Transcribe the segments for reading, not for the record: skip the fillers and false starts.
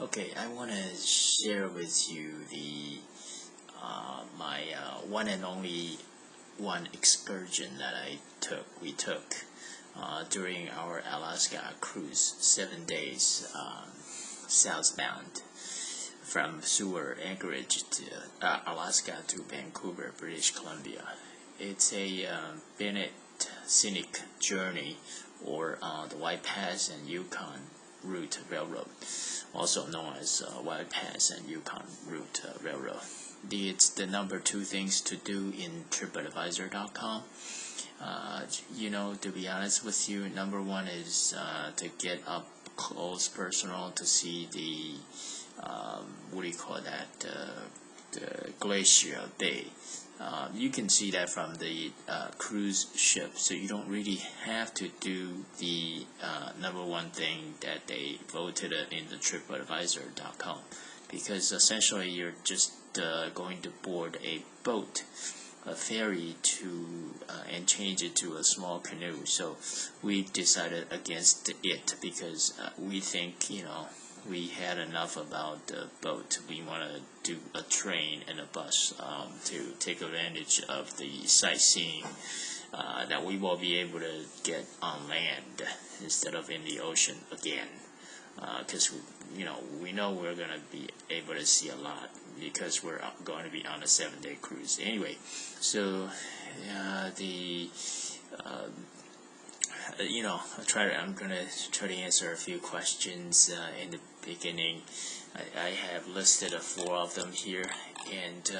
Okay, I want to share with you my one and only one excursion that we took during our Alaska cruise, 7 days southbound from Seward Anchorage to Alaska to Vancouver, British Columbia. It's a Bennett Scenic Journey, or the Pass and Yukon Railroad, also known as Pass and Yukon Railroad. It's the number 2 things to do in TripAdvisor.com. To be honest with you, number 1 is to get up close, personal, to see the the Glacier Bay. You can see that from the cruise ship, so you don't really have to do the number 1 thing that they voted in the TripAdvisor.com, because essentially you're just going to board a boat, a ferry, and change it to a small canoe. So we decided against it because we think we had enough about the boat. We want to do a train and a bus to take advantage of the sightseeing that we will be able to get on land instead of in the ocean again. Because we know we're going to be able to see a lot because we're going to be on a 7-day cruise. Anyway, so I'm gonna try to answer a few questions in the beginning. I have listed 4 of them here, and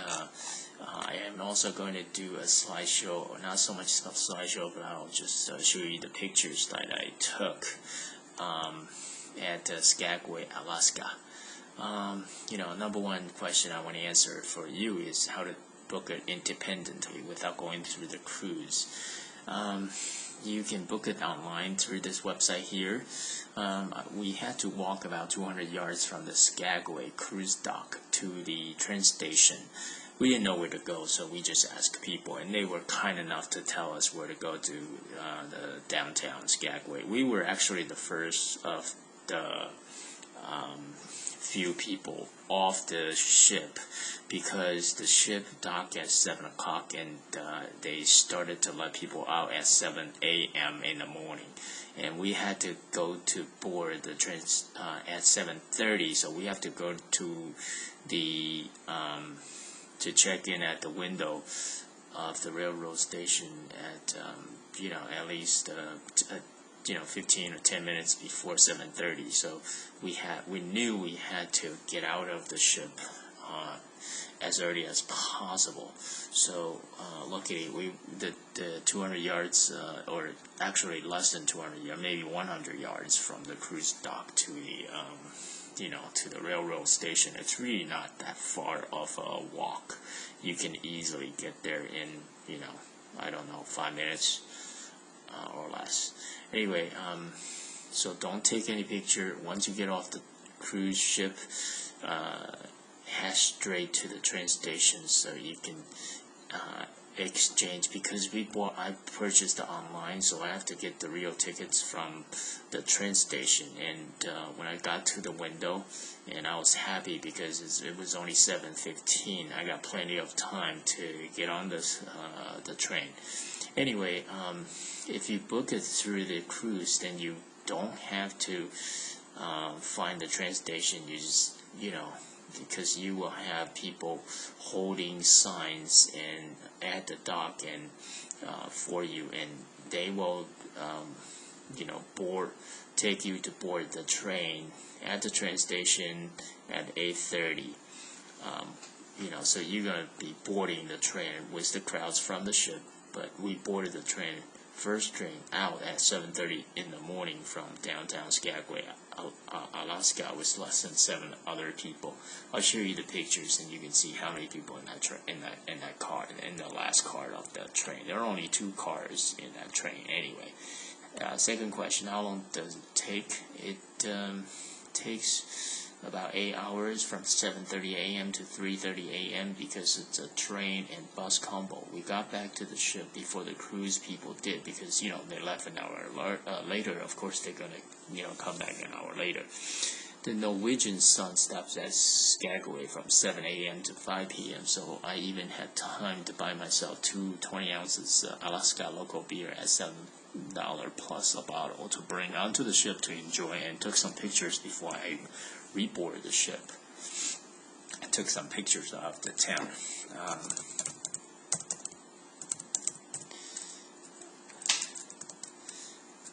I am also going to do a slideshow, or not so much a slideshow, but I'll just show you the pictures that I took at Skagway, Alaska. Number 1 question I want to answer for you is how to book it independently without going through the cruise. You can book it online through this website here. We had to walk about 200 yards from the Skagway cruise dock to the train station. We didn't know where to go, so we just asked people, and they were kind enough to tell us where to go to the downtown Skagway. We were actually the first of the few people off the ship, because the ship docked at 7 o'clock and they started to let people out at 7 a.m. in the morning, and we had to go to board the train at 7:30, so we have to go to the to check in at the window of the railroad station at at least 15 or 10 minutes before 7:30. So we knew we had to get out of the ship as early as possible. So luckily the 200 yards, or actually less than 200 yards, maybe 100 yards from the cruise dock to the to the railroad station, it's really not that far of a walk. You can easily get there in 5 minutes or less. Anyway, so don't take any picture. Once you get off the cruise ship, head straight to the train station so you can exchange, because I purchased it online, so I have to get the real tickets from the train station. And when I got to the window, and I was happy because it was only 7:15, I got plenty of time to get on the train. Anyway, if you book it through the cruise, then you don't have to find the train station. You just because you will have people holding signs and at the dock and for you, and they will take you to board the train at the train station at 8:30. So you're gonna be boarding the train with the crowds from the ship. But we boarded the first train out at 7:30 in the morning from downtown Skagway, Alaska, with less than 7 other people. I'll show you the pictures, and you can see how many people in that car, in the last car of the train. There are only 2 cars in that train anyway. Second question: how long does it take? It takes about 8 hours from 7:30 a.m. to 3:30 a.m. because it's a train and bus combo. We got back to the ship before the cruise people did, because they left an hour later. Of course they're gonna come back an hour later. The Norwegian Sun stops at Skagway from 7 a.m. to 5 p.m. So I even had time to buy myself two 20 ounces Alaska local beer at $7 plus a bottle to bring onto the ship to enjoy, and took some pictures before I reboarded the ship. I took some pictures of the town.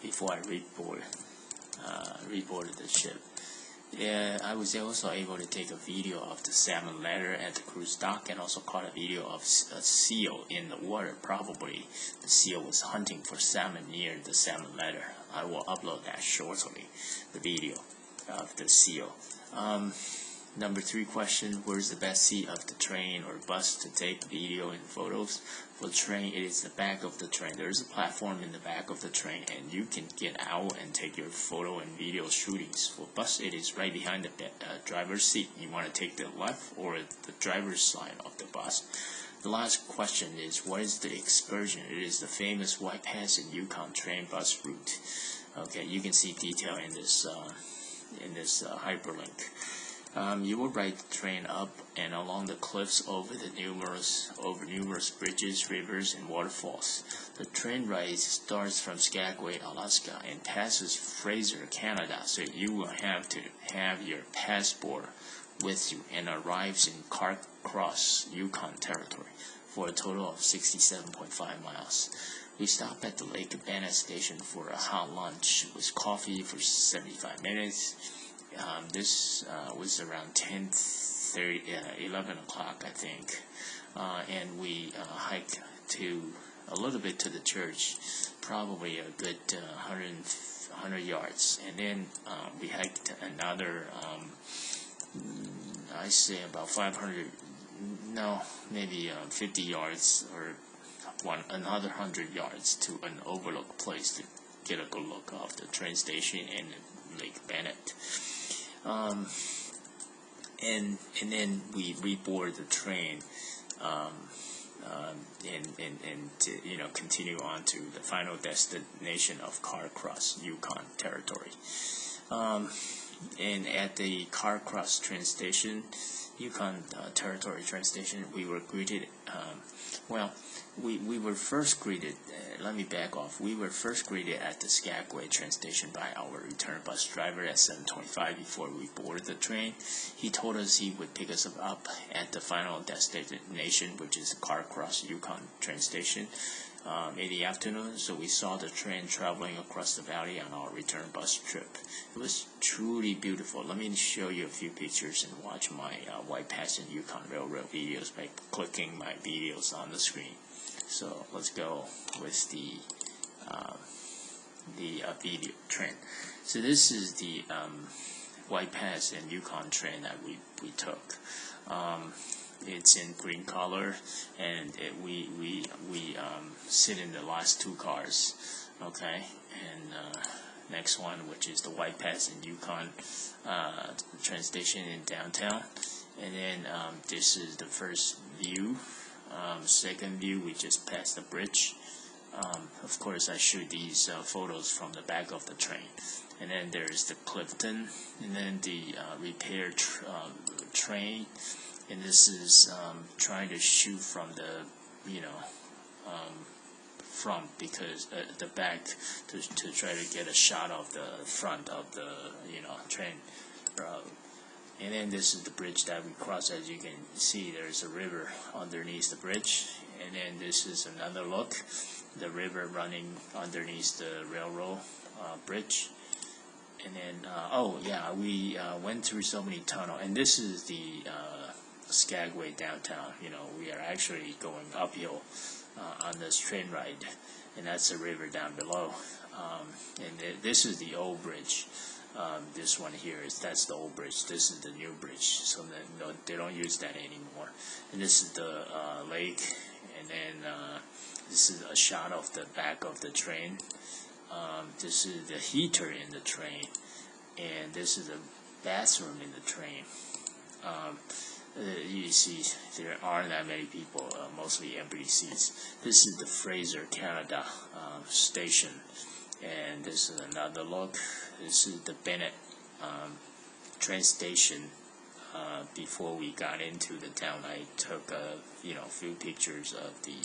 Before I reboarded the ship. Yeah, I was also able to take a video of the salmon ladder at the cruise dock, and also caught a video of a seal in the water. Probably the seal was hunting for salmon near the salmon ladder. I will upload that shortly, the video of the seal. Number 3 question, where's the best seat of the train or bus to take video and photos? For the train, it is the back of the train. There's a platform in the back of the train, and you can get out and take your photo and video shootings. For bus, it is right behind the driver's seat. You want to take the left or the driver's side of the bus. The last question is, what is the excursion? It is the famous White Pass and Yukon train bus route. Okay, you can see detail in this hyperlink. You will ride the train up and along the cliffs over numerous bridges, rivers, and waterfalls. The train ride starts from Skagway, Alaska, and passes Fraser, Canada, so you will have to have your passport with you, and arrives in Carcross, Yukon Territory, for a total of 67.5 miles. We stopped at the Lake Bennett station for a hot lunch with coffee for 75 minutes. This was around 11 o'clock, I think, and we hiked a little bit to the church, probably a good 100 yards, and then we hiked another, I say about 50 yards, or another 100 yards to an overlook place to get a good look of the train station and Lake Bennett. And then we reboard the train, and to, continue on to the final destination of Carcross, Yukon Territory. And at the Carcross train station, Yukon Territory train station, we were greeted, we were first greeted, let me back off. We were first greeted at the Skagway train station by our return bus driver at 7:25 before we boarded the train. He told us he would pick us up at the final destination, which is Carcross Yukon train station, in the afternoon. So we saw the train traveling across the valley on our return bus trip. It was truly beautiful. Let me show you a few pictures and watch my White Pass and Yukon Railroad videos by clicking my videos on the screen. So let's go with the video train. So this is the White Pass and Yukon train that we took. It's in green color, and we sit in the last 2 cars. Okay, and next one, which is the White Pass and Yukon train station in downtown, and then this is the first view. Second view, we just passed the bridge. Of course, I shoot these photos from the back of the train. And then there's the Clifton, and then the repair train. And this is trying to shoot from the, front, because the back, to try to get a shot of the front of the, train road. And then this is the bridge that we crossed. As you can see, there's a river underneath the bridge. And then this is another look, the river running underneath the railroad bridge. And then, we went through so many tunnels. And this is the Skagway downtown. We are actually going uphill on this train ride. And that's the river down below. And this is the old bridge. This one here that's the old bridge. This is the new bridge, so they don't use that anymore. And this is the lake, and then this is a shot of the back of the train. This is the heater in the train, and this is a bathroom in the train. You see, there aren't that many people, mostly empty seats. This is the Fraser, Canada station. And this is another look. This is the Bennett train station. Before we got into the town, I took a few pictures of the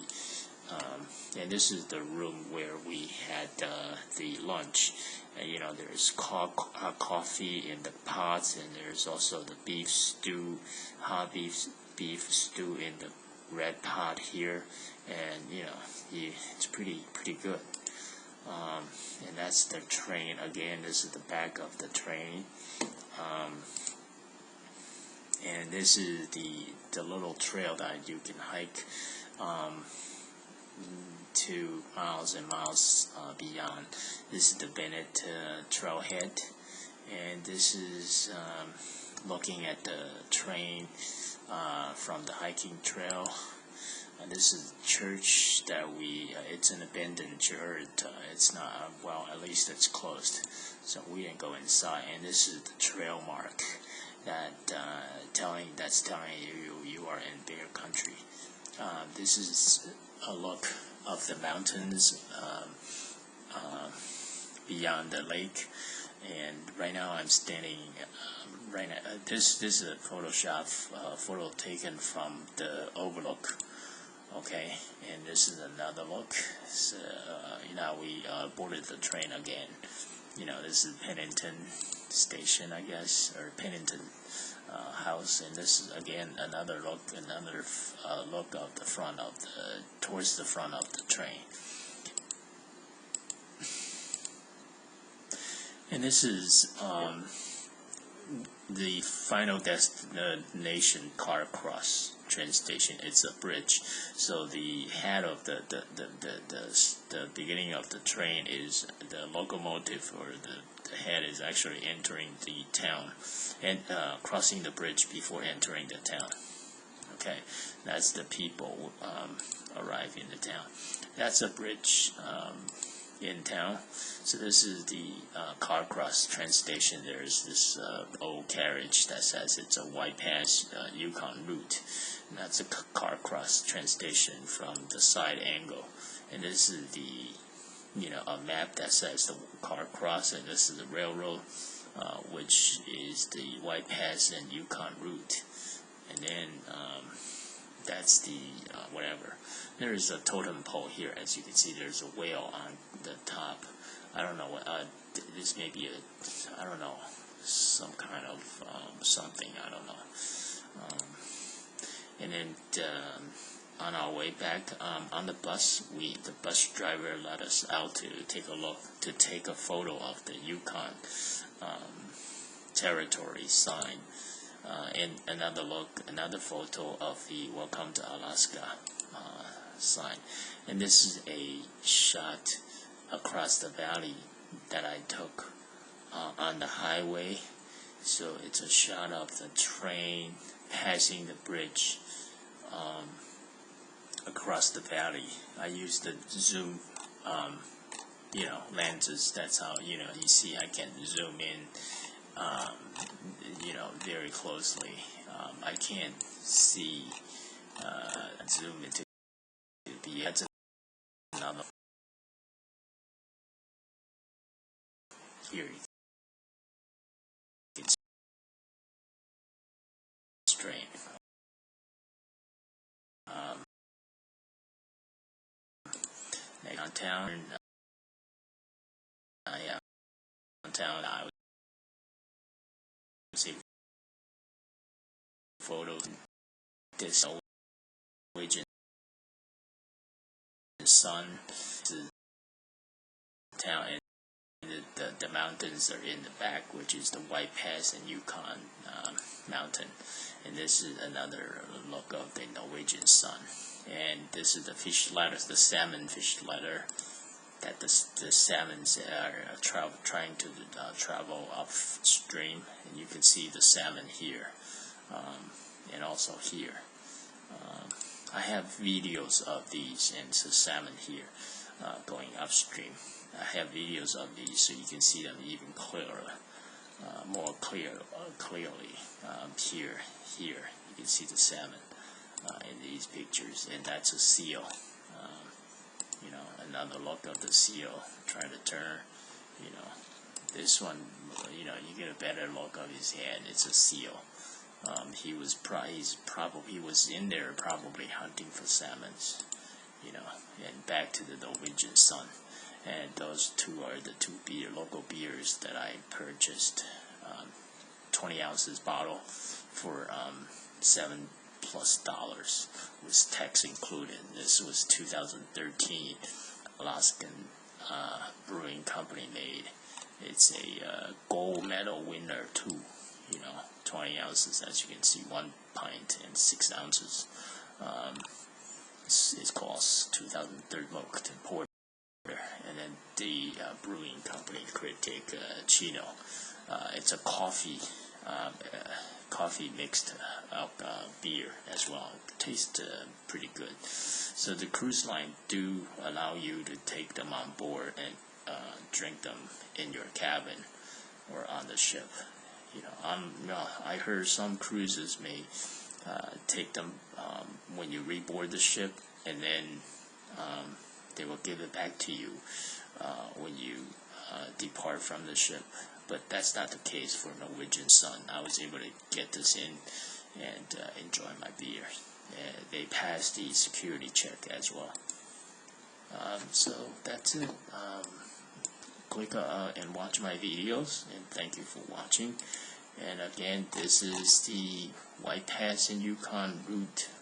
and this is the room where we had the lunch. There's coffee in the pots, and there's also the beef stew, hot beef stew in the red pot here, and it's pretty good. And that's the train. Again, this is the back of the train. And this is the little trail that you can hike 2 miles and miles beyond. This is the Bennett trailhead, and this is looking at the train from the hiking trail. This is a church that it's an abandoned church. It's not, well, at least it's closed, so we didn't go inside. And this is the trail mark that's telling you are in bear country. This is a look of the mountains beyond the lake, and right now I'm standing. This is a photo taken from the overlook. Okay, and this is another look. So, now we boarded the train again. This is Pennington Station, I guess, or Pennington House, and this is again another look of the front of towards the front of the train. And this is the final destination car cross train station. It's a bridge, so the head of the beginning of the train is the locomotive, or the head is actually entering the town and crossing the bridge before entering the town. Okay, that's the people arrive in the town. That's a bridge in town. So this is the car cross train station. There's this old carriage that says it's a Pass Yukon route, and that's a car cross train station from the side angle. And this is a map that says the car cross, and this is the railroad, which is the Pass and Yukon route. And then that's the whatever. There is a totem pole here. As you can see, there's a whale on the top. I don't know what this may be some kind of something, I don't know. And then on our way back on the bus, the bus driver let us out to take a photo of the Yukon territory sign, and another photo of the Welcome to Alaska sign. And this is a shot across the valley that I took on the highway. So it's a shot of the train passing the bridge across the valley. I used the zoom lenses. That's how you see I can zoom in very closely. I can't see zoom into that's another. Here you can strain. Downtown, downtown, I would see photos. This Norwegian Sun, the town, and the mountains are in the back, which is the Pass and Yukon mountain. And this is another look of the Norwegian Sun. And this is the fish ladders, the salmon fish ladder, that the salmons are trying to travel upstream, and you can see the salmon here, and also here. I have videos of these, and it's the salmon here going upstream. I have videos of these, so you can see them even clearer, more clearly. Here, you can see the salmon in these pictures, and that's a seal. Another look of the seal trying to turn, This one, you know, you get a better look of his head. It's a seal. He was he was in there probably hunting for salmons, you know. And back to the Norwegian Sun, and those two are the two local beers that I purchased. 20 ounces bottle for $7+ with tax included. This was 2013 Alaskan brewing company made. It's a gold medal winner too. You know, 20 ounces, as you can see, 1 pint and 6 ounces. It's called 2003 Moncton Porter, and then the brewing company Critic Chino. It's a coffee mixed beer as well. It tastes pretty good. So the cruise line do allow you to take them on board and drink them in your cabin or on the ship. You know, I heard some cruises may take them when you reboard the ship, and then they will give it back to you when you depart from the ship. But that's not the case for Norwegian Sun. I was able to get this in and enjoy my beer. They passed the security check as well. So that's it. Click and watch my videos, and thank you for watching. And again, this is the Pass and Yukon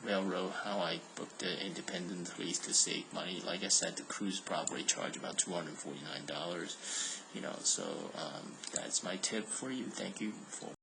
Railroad, how I booked it independently to save money. Like I said, the cruise probably charged about $249, you know, so that's my tip for you. Thank you for